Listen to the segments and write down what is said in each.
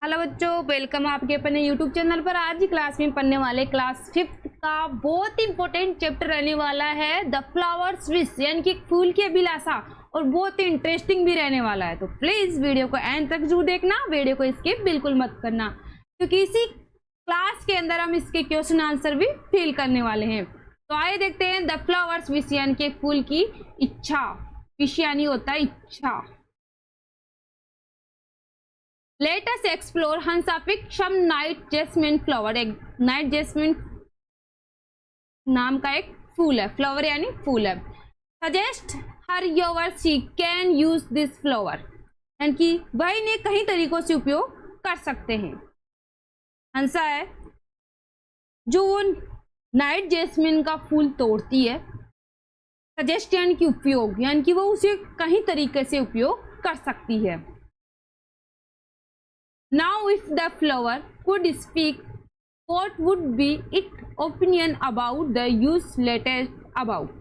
Hello बच्चों, welcome आपके अपने यूट्यूब चैनल पर। आज की क्लास में पढ़ने वाले क्लास 5th का बहुत इंपॉर्टेंट चैप्टर रहने वाला है द फ्लावर्स विश, यानी कि फूल की अभिलाषा, और बहुत ही इंटरेस्टिंग भी रहने वाला है। तो प्लीज वीडियो को एंड तक जरूर देखना, वीडियो को स्किप बिल्कुल मत करना, क्योंकि इसी क्लास के अंदर हम इसके क्वेश्चन आंसर भी फिल करने वाले हैं। तो आइए देखते हैं द फ्लावर्स विश, यानी कि फूल की इच्छा। विश यानी होता है इच्छा। Let us explore हंसापिक some नाइट जैस्मिन फ्लावर। एक नाइट जैस्मिन नाम का एक फूल है, फ्लावर यानी फूल है। Suggest her wherever she can use this flower, यानी कि वह इन्हें कई तरीकों से उपयोग कर सकते हैं। हंसा है जो वो नाइट जैस्मिन का फूल तोड़ती है। सजेस्ट यानी कि उपयोग, यानी कि वो उसे कई तरीके से उपयोग कर सकती है। Now if the flower could speak, what would be its opinion about the use latest about?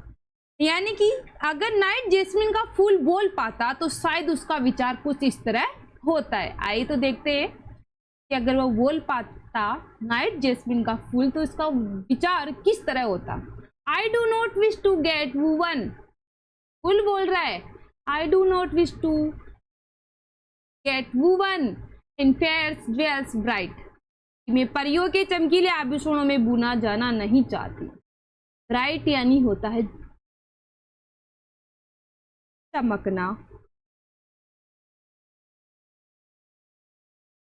यानी कि अगर नाइट जैस्मिन का फूल बोल पाता तो शायद उसका विचार कुछ इस तरह होता है। आइए तो देखते हैं कि अगर वो बोल पाता नाइट जैस्मिन का फूल तो इसका विचार किस तरह होता। I do not wish to get woven, फूल बोल रहा है I do not wish to get woven in fairs jewels bright, मैं परियों के चमकीले आभूषणों में बुना जाना नहीं चाहती। ब्राइट यानी होता है चमकना,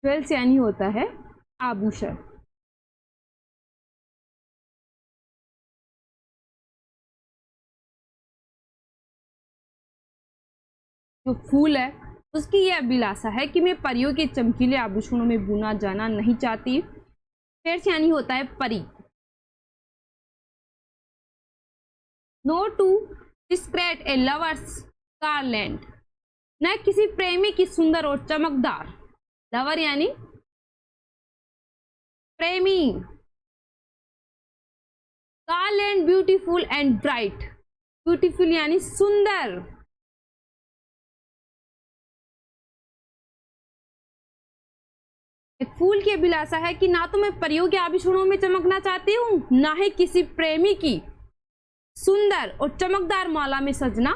ज्वेल्स यानी होता है आभूषण। जो फूल है उसकी यह अभिलाषा है कि मैं परियों के चमकीले आभूषणों में बुना जाना नहीं चाहती। फेयर्स यानी होता है परी। No to discrete a lover's garland, न किसी प्रेमी की सुंदर और चमकदार। लवर यानी प्रेमी। Garland beautiful and bright, beautiful यानी सुंदर। एक फूल की अभिलाषा है कि ना तो मैं परियों के आभूषणों में चमकना चाहती हूं, ना ही किसी प्रेमी की सुंदर और चमकदार माला में सजना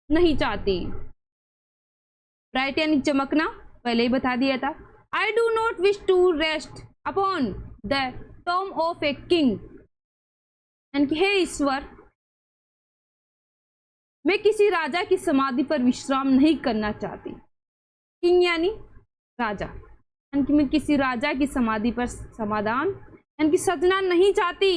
नहीं चाहती। ब्राइट यानी चमकना, पहले ही बता दिया था। I do not wish to rest upon the tomb of a king, यानी कि हे ईश्वर, मैं किसी राजा की समाधि पर विश्राम नहीं करना चाहती। किंग यानी राजा, यानी कि मैं किसी राजा की समाधि पर समाधान यानी कि सजना नहीं चाहती।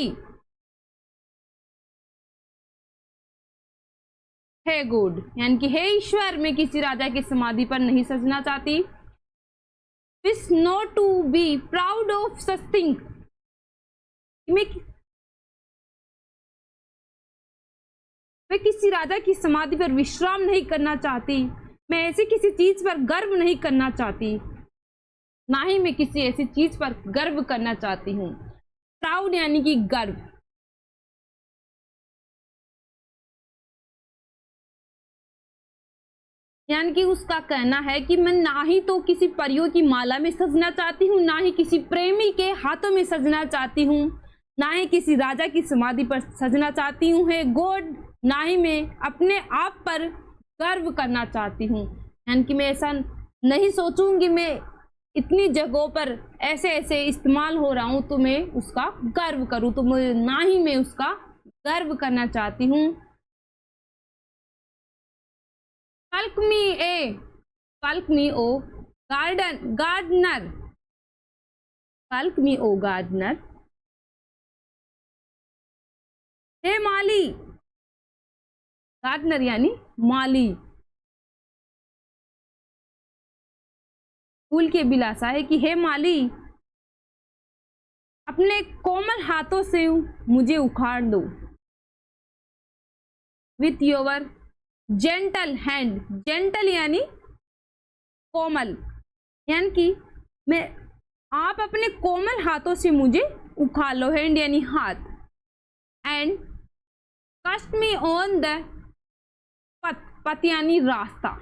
हे गुड, यानी कि हे ईश्वर, मैं किसी राजा की समाधि पर नहीं सजना चाहती। Wish not to be proud of such thing, मैं किसी राजा की समाधि पर विश्राम नहीं करना चाहती। मैं ऐसी किसी चीज पर गर्व नहीं करना चाहती, ना ही मैं किसी ऐसी चीज पर गर्व करना चाहती हूँ। प्राउड यानी कि गर्व। यानी कि उसका कहना है कि मैं ना ही तो किसी परियों की माला में सजना चाहती हूँ, ना ही किसी प्रेमी के हाथों में सजना चाहती हूँ, ना ही किसी राजा की समाधि पर सजना चाहती हूँ। हे गॉड, ना ही मैं अपने आप पर गर्व करना चाहती हूँ, यानी कि मैं ऐसा नहीं सोचूंगी मैं इतनी जगहों पर ऐसे ऐसे इस्तेमाल हो रहा हूँ तो मैं उसका गर्व करूँ, तो ना ही मैं उसका गर्व करना चाहती हूँ। कल्क मी ओ गार्डनर, कल्क मी ओ गार्डनर। हे माली, गार्डनर यानी माली। फूल की अभिलाषा है कि हे माली, अपने कोमल हाथों से मुझे उखाड़ दो। With your gentle hand, gentle यानी कोमल, यानी कि मैं आप अपने कोमल हाथों से मुझे उखाड़ लो। हैंड यानी हाथ। एंड कस्ट मी ऑन द पथ, पथ यानी रास्ता।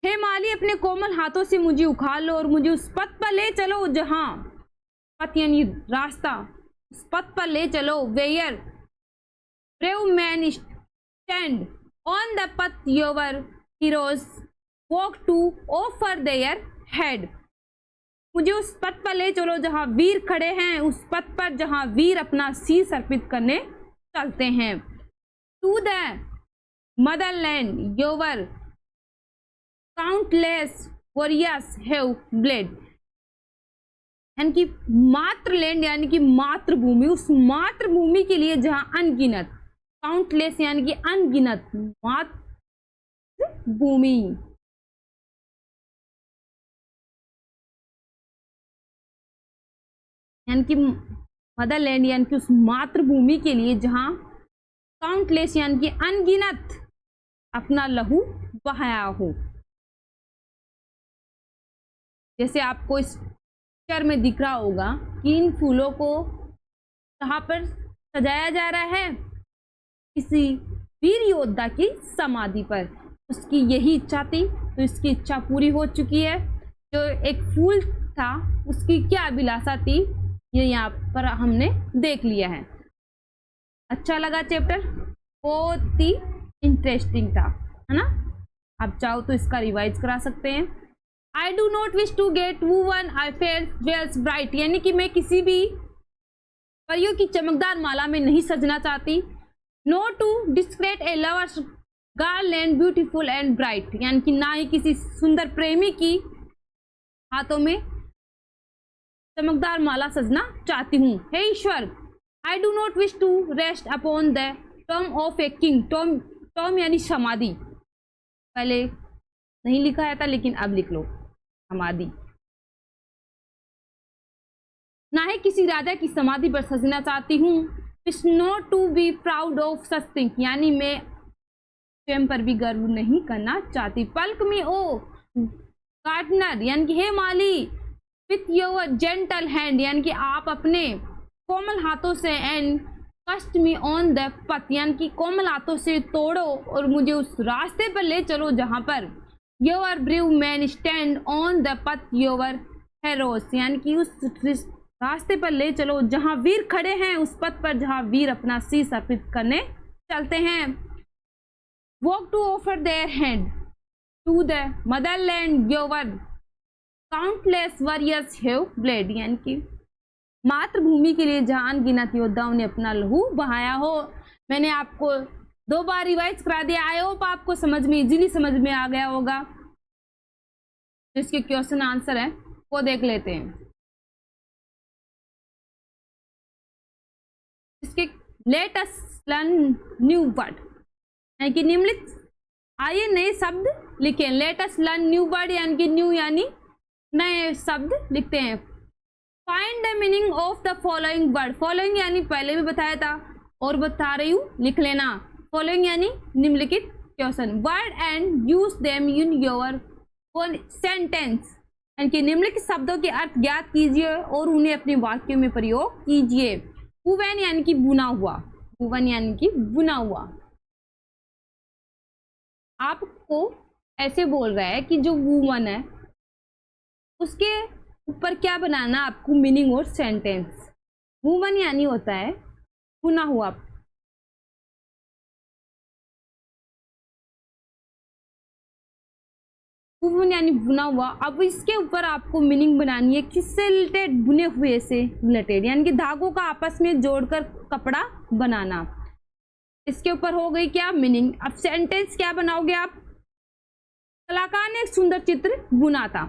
हे माली, अपने कोमल हाथों से मुझे उखाड़ लो और मुझे उस पथ पर ले चलो जहां, पथ यानी रास्ता, उस पथ पर ले चलो where brave man stand on the path your heroes walk to offer their head. मुझे उस पथ पर ले चलो जहां वीर खड़े हैं, उस पथ पर जहां वीर अपना शीश अर्पित करने चलते हैं। To the motherland your countless warriors have bled, यानी कि मातृलैंड यानी कि मातृभूमि, उस मातृभूमि के लिए जहां अनगिनत, काउंटलेस यानी कि अनगिनत, मातृभूमि यानी कि मदरलैंड यानी कि उस मातृभूमि के लिए जहां काउंटलेस यानी कि अनगिनत अपना लहू बहाया हो। जैसे आपको इस पिक्चर में दिख रहा होगा कि इन फूलों को कहाँ पर सजाया जा रहा है, किसी वीर योद्धा की समाधि पर। उसकी यही इच्छा थी, तो इसकी इच्छा पूरी हो चुकी है। जो एक फूल था उसकी क्या अभिलाषा थी, ये यहाँ पर हमने देख लिया है। अच्छा लगा चैप्टर, बहुत ही इंटरेस्टिंग था, है ना। आप चाहो तो इसका रिवाइज करा सकते हैं। I do not wish to get woven I fair jewels bright, यानी कि मैं किसी भी परियों की चमकदार माला में नहीं सजना चाहती। No to discrete a lover's garland beautiful and bright, यानी कि ना ही किसी सुंदर प्रेमी की हाथों में चमकदार माला सजना चाहती हूँ। हे ईश्वर, I do not wish to rest upon the tomb of a king, tomb यानी समाधि, पहले नहीं लिखा है था लेकिन अब लिख लो समाधि। ना ही किसी राजा की समाधि पर सजना चाहती हूँ। Wish not to be proud of such thing, यानी मैं स्वयं पर भी गर्व नहीं करना चाहती। पल्क में ओ गार्डनर, यानी कि हे माली, विथ योर जेंटल हैंड, यानी कि आप अपने कोमल हाथों से, एंड कस्ट मी ऑन द पथ, यानी कि कोमल हाथों से तोड़ो और मुझे उस रास्ते पर ले चलो जहां पर your brave man stand on the path your heroes, यानी कि उस रास्ते पर ले चलो जहां वीर खड़े हैं, उस पथ पर जहां वीर अपना शीश अर्पित करने चलते हैं। Walk to offer their hand to the motherland your countless warriors have bled, यानी कि मातृभूमि के लिए जहां अनगिनत योद्धाओं ने अपना लहू बहाया हो। मैंने आपको 2 बार रिवाइज करा दिया। आई होप आपको समझ में इजीली समझ में आ गया होगा। तो इसके क्वेश्चन आंसर है वो देख लेते हैं। इसके let us learn new word, यानी कि निम्नलिखित आइए नए शब्द लिखें। Let us learn new word, यानी कि न्यू यानी नए शब्द लिखते हैं। Find the meaning of the following word, following यानी पहले भी बताया था और बता रही हूँ, लिख लेना। फॉलोइंग यानी निम्नलिखित question, word and use them in your sentence, यानी कि निम्नलिखित शब्दों के अर्थ ज्ञात कीजिए और उन्हें अपने वाक्यों में प्रयोग कीजिए। वुवन यानी कि बुना हुआ, वुवन यानी कि बुना हुआ। आपको ऐसे बोल रहा है कि जो वुवन है उसके ऊपर क्या बनाना, आपको मीनिंग और सेंटेंस। वुवन यानी होता है बुना हुआ, वुवन यानी बुना हुआ। अब इसके ऊपर आपको मीनिंग बनानी है, किससे रिलेटेड, बुने हुए से रिलेटेड, यानी कि धागों का आपस में जोड़कर कपड़ा बनाना। इसके ऊपर हो गई क्या मीनिंग। अब सेंटेंस क्या बनाओगे आप, कलाकार ने एक सुंदर चित्र बुना था,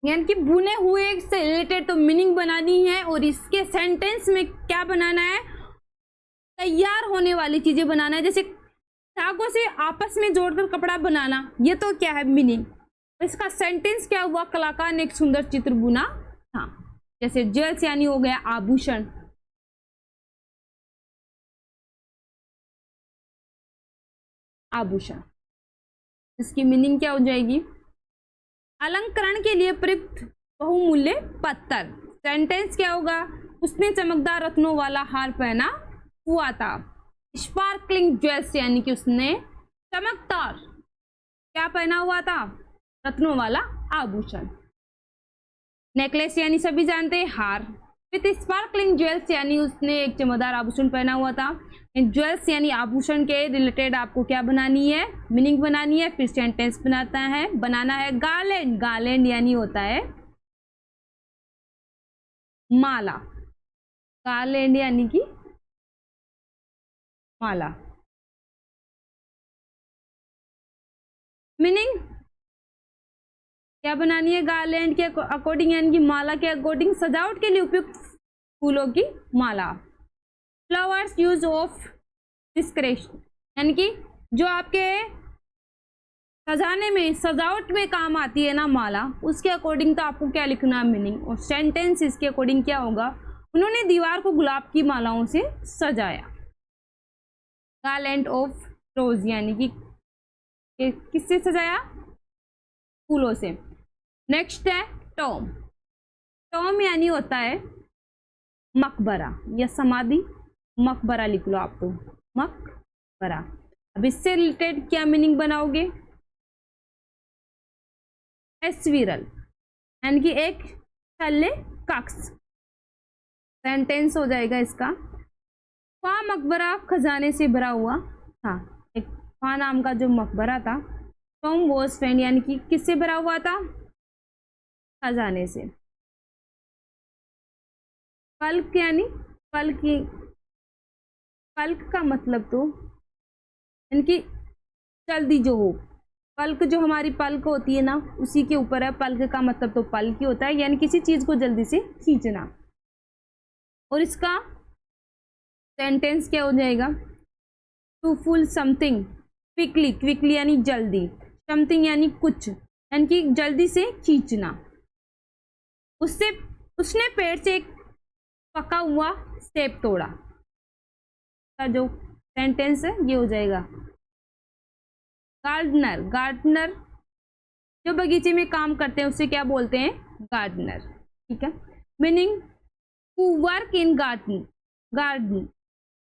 यानी कि बुने हुए से रिलेटेड तो मीनिंग बनानी है और इसके सेंटेंस में क्या बनाना है, तैयार होने वाली चीजें बनाना है। जैसे धागों से आपस में जोड़कर कपड़ा बनाना, ये तो क्या है मीनिंग। इसका सेंटेंस क्या हुआ, कलाकार ने एक सुंदर चित्र बुना था। जैसे ज्वेल्स यानी हो गया आभूषण, आभूषण, इसकी मीनिंग क्या हो जाएगी, अलंकरण के लिए प्रयुक्त बहुमूल्य पत्थर। सेंटेंस क्या होगा, उसने चमकदार रत्नों वाला हार पहना हुआ था। स्पार्कलिंग ज्वेल्स यानी कि उसने चमकदार क्या पहना हुआ था, रत्नों वाला आभूषण। नेकलेस यानी सभी जानते हैं हार। विथ स्पार्कलिंग ज्वेल्स यानी उसने एक चमकदार आभूषण पहना हुआ था। ज्वेल्स यानी आभूषण के रिलेटेड आपको क्या बनानी है, मीनिंग बनानी है, फिर सेंटेंस बनाना है। गार्लैंड, गार्लैंड यानी होता है माला। गार्लैंड यानी कि माला। मीनिंग क्या बनानी है, गार्लैंड के अकॉर्डिंग यानी कि माला के अकॉर्डिंग, सजावट के लिए उपयुक्त फूलों की माला। फ्लावर्स यूज ऑफ डिस्क्रेशन यानी कि जो आपके सजाने में, सजावट में काम आती है ना माला, उसके अकॉर्डिंग तो आपको क्या लिखना है, मीनिंग। और सेंटेंस इसके अकॉर्डिंग क्या होगा, उन्होंने दीवार को गुलाब की मालाओं से सजाया। गार्लैंड ऑफ रोज यानी कि किससे सजाया, फूलों से। नेक्स्ट है टॉम। टॉम यानी होता है मकबरा या समाधि, मकबरा लिख लो आप तो, मकबरा। अब इससे रिलेटेड क्या मीनिंग बनाओगे, एस्विरल यानी कि एक छल्ले कक्ष। सेंटेंस हो जाएगा इसका, वहाँ मकबरा खजाने से भरा हुआ था। एक वहाँ नाम का जो मकबरा था, टॉम वॉज फेंड यानी कि किससे भरा हुआ था, खजाने से। पल्क यानी पल्क का मतलब तो यानी कि जल्दी जो हो, पल्क जो हमारी पल्क होती है ना, उसी के ऊपर है। पल्क का मतलब तो पल्क ही होता है, यानी किसी चीज को जल्दी से खींचना। और इसका सेंटेंस क्या हो जाएगा, to full something quickly, quickly यानी जल्दी, समथिंग यानी कुछ, यानी कि जल्दी से खींचना। उसने पेड़ से एक पका हुआ सेब तोड़ा। का जो सेंटेंस है ये हो जाएगा, गार्डनर, गार्डनर जो बगीचे में काम करते हैं उसे क्या बोलते हैं, गार्डनर। ठीक है। Meaning who work in garden, garden,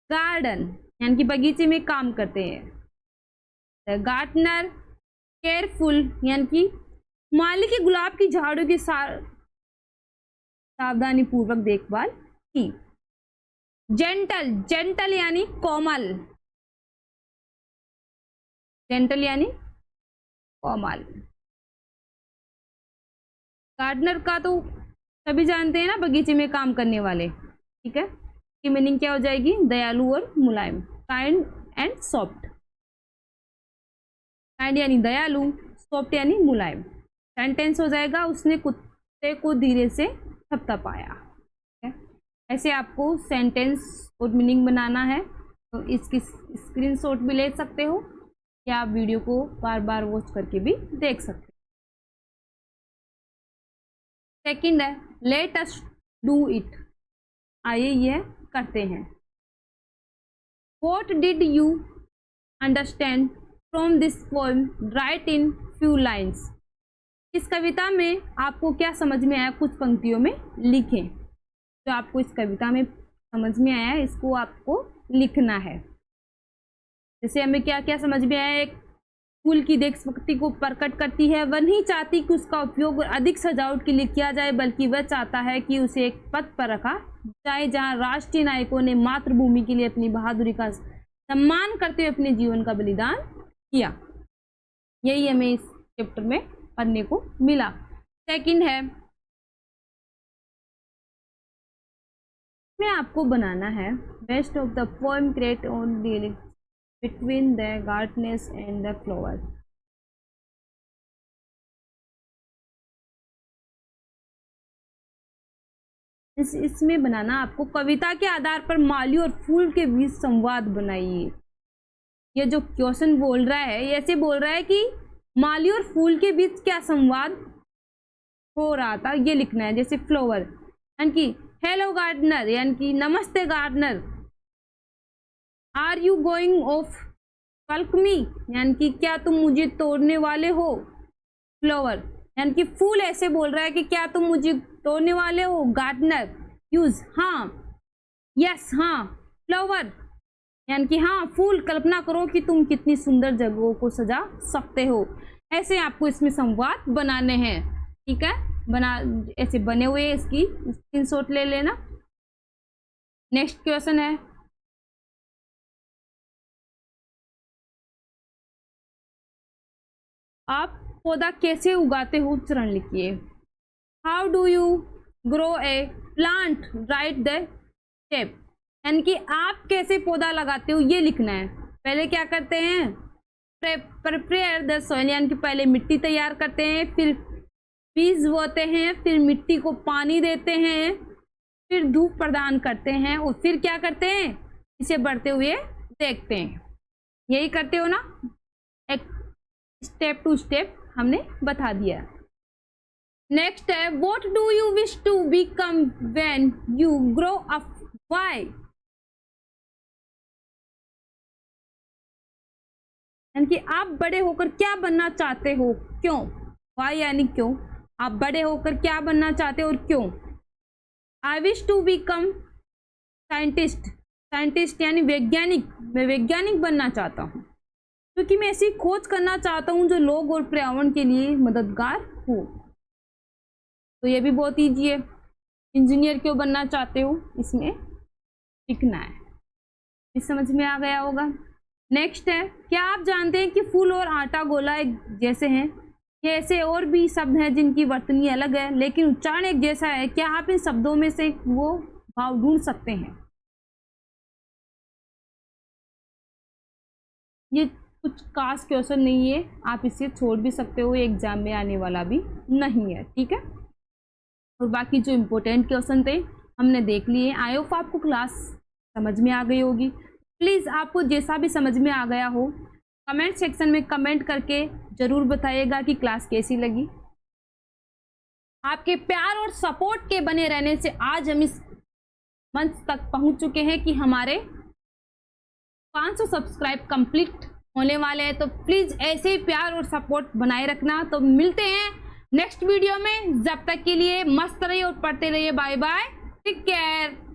garden यानी कि बगीचे में काम करते हैं। गार्डनर केयरफुल यानी कि माली की गुलाब की झाड़ों की सावधानी पूर्वक देखभाल की। जेंटल, जेंटल यानी कोमल, जेंटल यानी कोमल। गार्डनर का तो सभी जानते हैं ना, बगीचे में काम करने वाले। ठीक है, की मीनिंग क्या हो जाएगी, दयालु और मुलायम, काइंड एंड सॉफ्ट। काइंड यानी दयालु, सॉफ्ट यानी मुलायम। सेंटेंस हो जाएगा, उसने कुत्ते को धीरे से थपथपाया। ऐसे आपको सेंटेंस और मीनिंग बनाना है, तो इसकी स्क्रीनशॉट भी ले सकते हो या आप वीडियो को बार बार वॉच करके भी देख सकते हो। सेकंड है लेट अस डू इट, आइए यह करते हैं। What did you understand from this poem, right in few lines. इस कविता में आपको क्या समझ में आया, कुछ पंक्तियों में लिखें। जो आपको इस कविता में समझ में आया है इसको आपको लिखना है। जैसे हमें क्या क्या समझ में आया, एक फूल की देशभक्ति को प्रकट करती है। वह नहीं चाहती कि उसका उपयोग अधिक सजावट के लिए किया जाए, बल्कि वह चाहता है कि उसे एक पद पर रखा जाए जहां राष्ट्रीय नायकों ने मातृभूमि के लिए अपनी बहादुरी का सम्मान करते हुए अपने जीवन का बलिदान किया। यही हमें इस चैप्टर में पढ़ने को मिला। सेकंड है, में आपको बनाना है best of the poem create on dealing between the gardeners and the flower. इसमें बनाना आपको कविता के आधार पर माली और फूल के बीच संवाद बनाइए। ये जो क्वेश्चन बोल रहा है, ऐसे बोल रहा है कि माली और फूल के बीच क्या संवाद हो रहा था, ये लिखना है। जैसे फ्लावर यानी कि हेलो गार्डनर यानी कि नमस्ते gardener, are you going of pluck me यानी कि क्या तुम मुझे तोड़ने वाले हो। फ्लावर यानी कि फूल ऐसे बोल रहा है कि क्या तुम मुझे तोड़ने वाले हो। गार्डनर यूज हाँ, यस हाँ। फ्लावर यानी कि हाँ फूल, कल्पना करो कि तुम कितनी सुंदर जगहों को सजा सकते हो। ऐसे आपको इसमें संवाद बनाने हैं, ठीक है। ऐसे बने हुए इसकी स्क्रीनशॉट ले लेना। नेक्स्ट क्वेश्चन है, आप पौधा कैसे उगाते हो, चरण लिखिए। How do you grow A plant, right the step. यानी कि आप कैसे पौधा लगाते हो ये लिखना है। पहले क्या करते हैं, प्रिपेयर द सॉइल, यानी कि पहले मिट्टी तैयार करते हैं, फिर बीज बोते हैं, फिर मिट्टी को पानी देते हैं, फिर धूप प्रदान करते हैं, और फिर क्या करते हैं, इसे बढ़ते हुए देखते हैं। यही करते हो ना, एक स्टेप टू स्टेप हमने बता दिया। नेक्स्ट है, what do you wish to become when you grow up, why. यानी कि आप बड़े होकर क्या बनना चाहते हो, क्यों। व्हाई यानी क्यों, आप बड़े होकर क्या बनना चाहते हो और क्यों। I wish to become scientist, scientist यानी वैज्ञानिक, मैं वैज्ञानिक बनना चाहता हूँ, क्योंकि मैं ऐसी खोज करना चाहता हूँ जो लोग और पर्यावरण के लिए मददगार हो। तो ये भी बहुत ईजी है। इंजीनियर क्यों बनना चाहते हो, इसमें लिखना है। इस समझ में आ गया होगा। नेक्स्ट है, क्या आप जानते हैं कि फूल और आटा गोला एक जैसे हैं। ये ऐसे और भी शब्द हैं जिनकी वर्तनी अलग है लेकिन उच्चारण एक जैसा है। क्या आप इन शब्दों में से वो भाव ढूंढ सकते हैं। ये कुछ खास क्वेश्चन नहीं है, आप इसे छोड़ भी सकते हो, एग्जाम में आने वाला भी नहीं है, ठीक है। और बाकी जो इम्पोर्टेंट क्वेश्चन थे हमने देख लिए। आई होप आपको क्लास समझ में आ गई होगी। प्लीज़ आपको जैसा भी समझ में आ गया हो कमेंट सेक्शन में कमेंट करके ज़रूर बताइएगा कि क्लास कैसी लगी। आपके प्यार और सपोर्ट के बने रहने से आज हम इस मंच तक पहुंच चुके हैं कि हमारे 500 सब्सक्राइब कंप्लीट होने वाले हैं। तो प्लीज़ ऐसे ही प्यार और सपोर्ट बनाए रखना। तो मिलते हैं नेक्स्ट वीडियो में, जब तक के लिए मस्त रहिए और पढ़ते रहिए। Bye bye, take care.